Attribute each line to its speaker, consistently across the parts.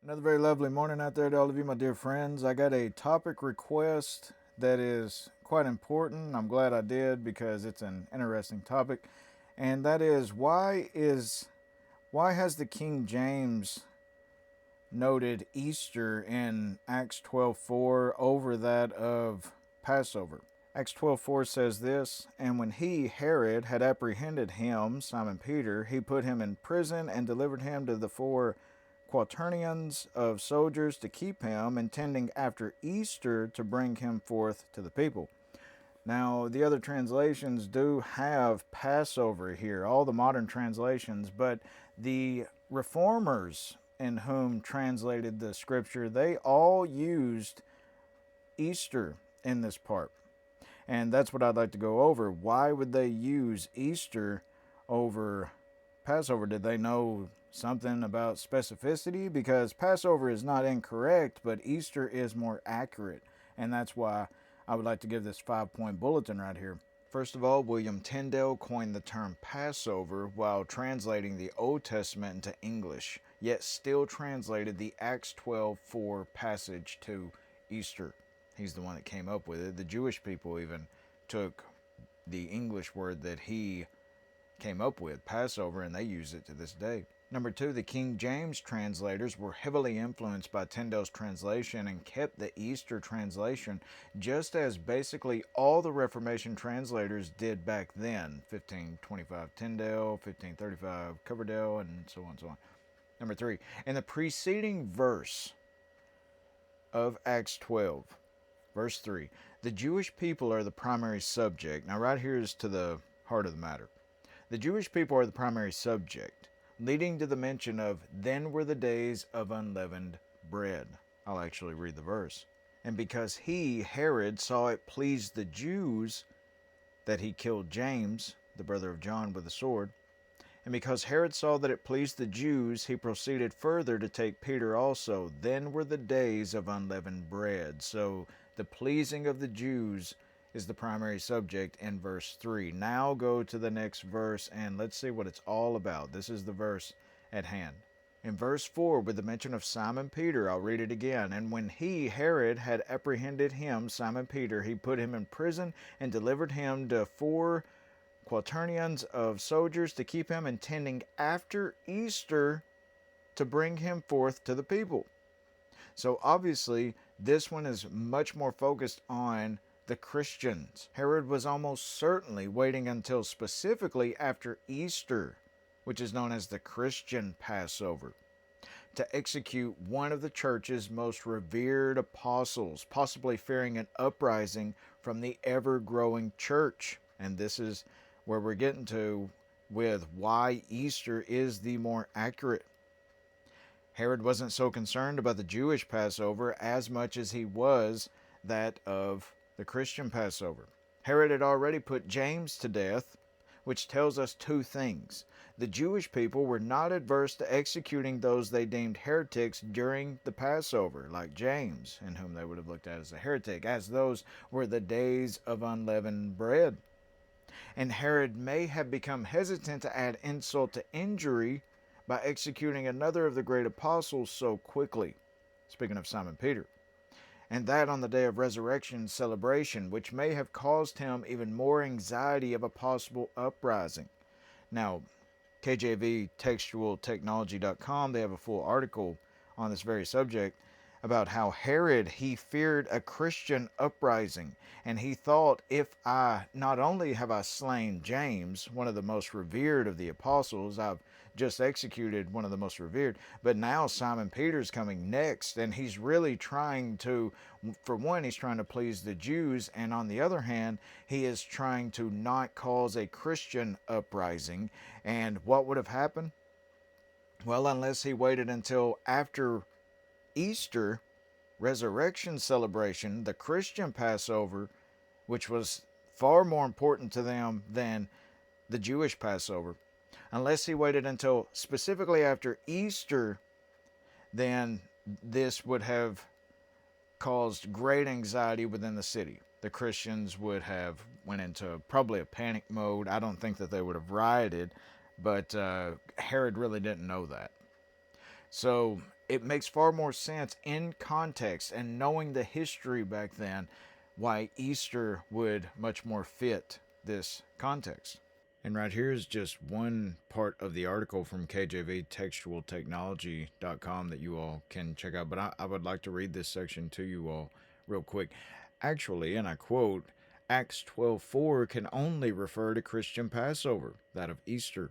Speaker 1: Another very lovely morning out there to all of you, my dear friends. I got a topic request that is quite important. I'm glad I did because it's an interesting topic, and that is why has the King James noted Easter in Acts 12:4 over that of Passover? Acts 12:4 says this, "And when he, Herod, had apprehended him, Simon Peter, he put him in prison and delivered him to the four quaternions of soldiers to keep him, intending after Easter to bring him forth to the people." Now, the other translations do have Passover here, all the modern translations, but the reformers in whom translated the scripture, they all used Easter in this part. And that's what I'd like to go over. Why would they use Easter over Passover? Did they know something about specificity? Because Passover is not incorrect, but Easter is more accurate. And that's why I would like to give this 5-point bulletin right here. First of all, William Tyndale coined the term Passover while translating the Old Testament into English, yet still translated the Acts 12:4 passage to Easter. He's the one that came up with it. The Jewish people even took the English word that he came up with, Passover, and they use it to this day. Number two, the King James translators were heavily influenced by Tyndale's translation and kept the Easter translation, just as basically all the Reformation translators did back then. 1525 Tyndale, 1535 Coverdale, and so on and so on. Number three, in the preceding verse of Acts 12, Verse 3, the Jewish people are the primary subject. Now, right here is to the heart of the matter. The Jewish people are the primary subject, leading to the mention of, "Then were the days of unleavened bread." I'll actually read the verse. "And because he, Herod, saw it pleased the Jews that he killed James, the brother of John, with a sword, and because Herod saw that it pleased the Jews, he proceeded further to take Peter also. Then were the days of unleavened bread." So the pleasing of the Jews is the primary subject in verse 3. Now go to the next verse and let's see what it's all about. This is the verse at hand. In verse 4, with the mention of Simon Peter, I'll read it again. "And when he, Herod, had apprehended him, Simon Peter, he put him in prison and delivered him to four quaternions of soldiers to keep him, intending after Easter to bring him forth to the people." So obviously, this one is much more focused on the Christians. Herod was almost certainly waiting until specifically after Easter, which is known as the Christian Passover, to execute one of the church's most revered apostles, possibly fearing an uprising from the ever-growing church. And this is where we're getting to with why Easter is the more accurate. Herod wasn't so concerned about the Jewish Passover as much as he was that of the Christian Passover. Herod had already put James to death, which tells us two things. The Jewish people were not adverse to executing those they deemed heretics during the Passover, like James, in whom they would have looked at as a heretic, as those were the days of unleavened bread. And Herod may have become hesitant to add insult to injury by executing another of the great apostles so quickly, speaking of Simon Peter, and that on the day of resurrection celebration, which may have caused him even more anxiety of a possible uprising. Now, KJV Technology.com, they have a full article on this very subject about how Herod, he feared a Christian uprising, and he thought, if I not only have I slain James, one of the most revered of the apostles, I've just executed one of the most revered, but now Simon Peter's coming next, and he's really trying to, for one, he's trying to please the Jews, and on the other hand, he is trying to not cause a Christian uprising. And what would have happened? Well, unless he waited until after Easter resurrection celebration, the Christian Passover, which was far more important to them than the Jewish Passover, unless he waited until specifically after Easter, then this would have caused great anxiety within the city. The Christians would have went into probably a panic mode. I don't think that they would have rioted, but Herod really didn't know that. So it makes far more sense in context and knowing the history back then why Easter would much more fit this context. And right here is just one part of the article from KJV textualtechnology.com that you all can check out. But I would like to read this section to you all real quick. Actually, and I quote, Acts 12:4 can only refer to Christian Passover, that of Easter.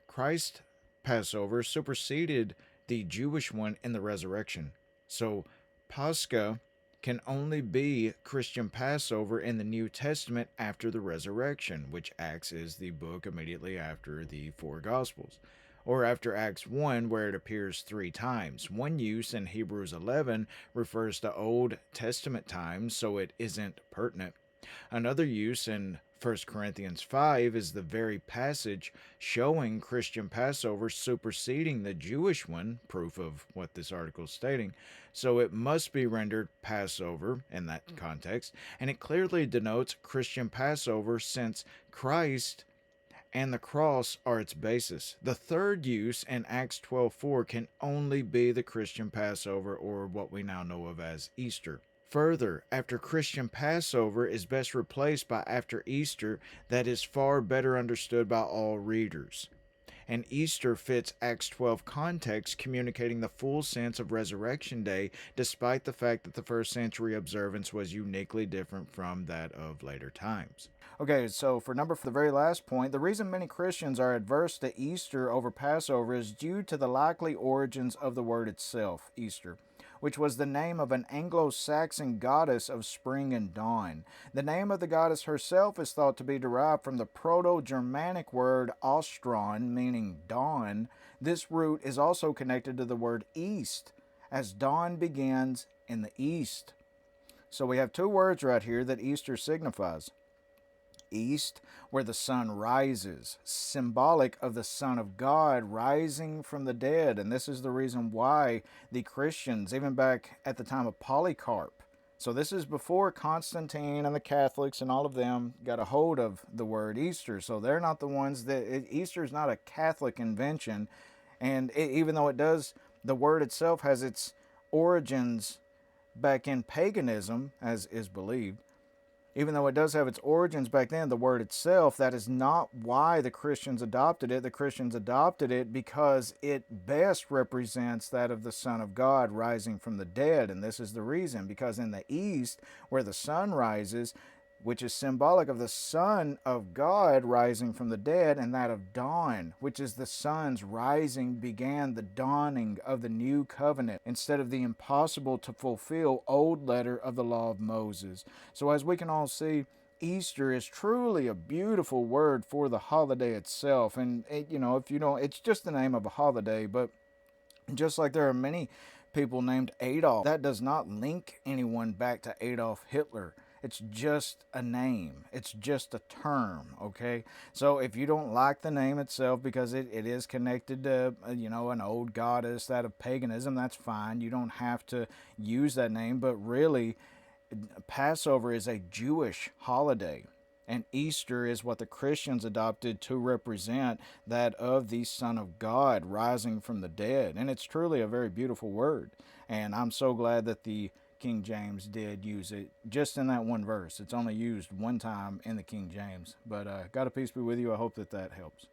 Speaker 1: Christ's Passover superseded the Jewish one in the resurrection. So Pascha can only be Christian Passover in the New Testament after the resurrection, which Acts is the book immediately after the four Gospels, or after Acts 1, where it appears 3 times. One use in Hebrews 11 refers to Old Testament times, so it isn't pertinent. Another use in 1 Corinthians 5 is the very passage showing Christian Passover superseding the Jewish one, proof of what this article is stating. So it must be rendered Passover in that context, and it clearly denotes Christian Passover since Christ and the cross are its basis. The third use in Acts 12:4 can only be the Christian Passover, or what we now know of as Easter. Further, after Christian Passover is best replaced by after Easter, that is far better understood by all readers. And Easter fits Acts 12 context, communicating the full sense of Resurrection Day, despite the fact that the first century observance was uniquely different from that of later times. Okay, so for the very last point, the reason many Christians are adverse to Easter over Passover is due to the likely origins of the word itself, Easter, which was the name of an Anglo-Saxon goddess of spring and dawn. The name of the goddess herself is thought to be derived from the Proto-Germanic word ostron, meaning dawn. This root is also connected to the word east, as dawn begins in the east. So we have 2 words right here that Easter signifies. East, where the sun rises, symbolic of the Son of God rising from the dead. And this is the reason why the Christians, even back at the time of Polycarp, so this is before Constantine and the Catholics and all of them got a hold of the word Easter. So they're not the ones Easter is not a Catholic invention. And even though it does, the word itself has its origins back in paganism, as is believed. Even though it does have its origins back then, the word itself, that is not why the Christians adopted it. The Christians adopted it because it best represents that of the Son of God rising from the dead. And this is the reason, because in the East, where the sun rises, which is symbolic of the Son of God rising from the dead, and that of dawn, which is the sun's rising, began the dawning of the new covenant instead of the impossible to fulfill old letter of the law of Moses. So as we can all see, Easter is truly a beautiful word for the holiday itself. And if you don't, it's just the name of a holiday, but just like there are many people named Adolf, that does not link anyone back to Adolf Hitler. It's just a name. It's just a term, okay? So if you don't like the name itself because it is connected to, an old goddess, that of paganism, that's fine. You don't have to use that name, but really, Passover is a Jewish holiday. And Easter is what the Christians adopted to represent that of the Son of God rising from the dead. And it's truly a very beautiful word. And I'm so glad that the King James did use it just in that one verse. It's only used one time in the King James. But God of peace be with you. I hope that helps.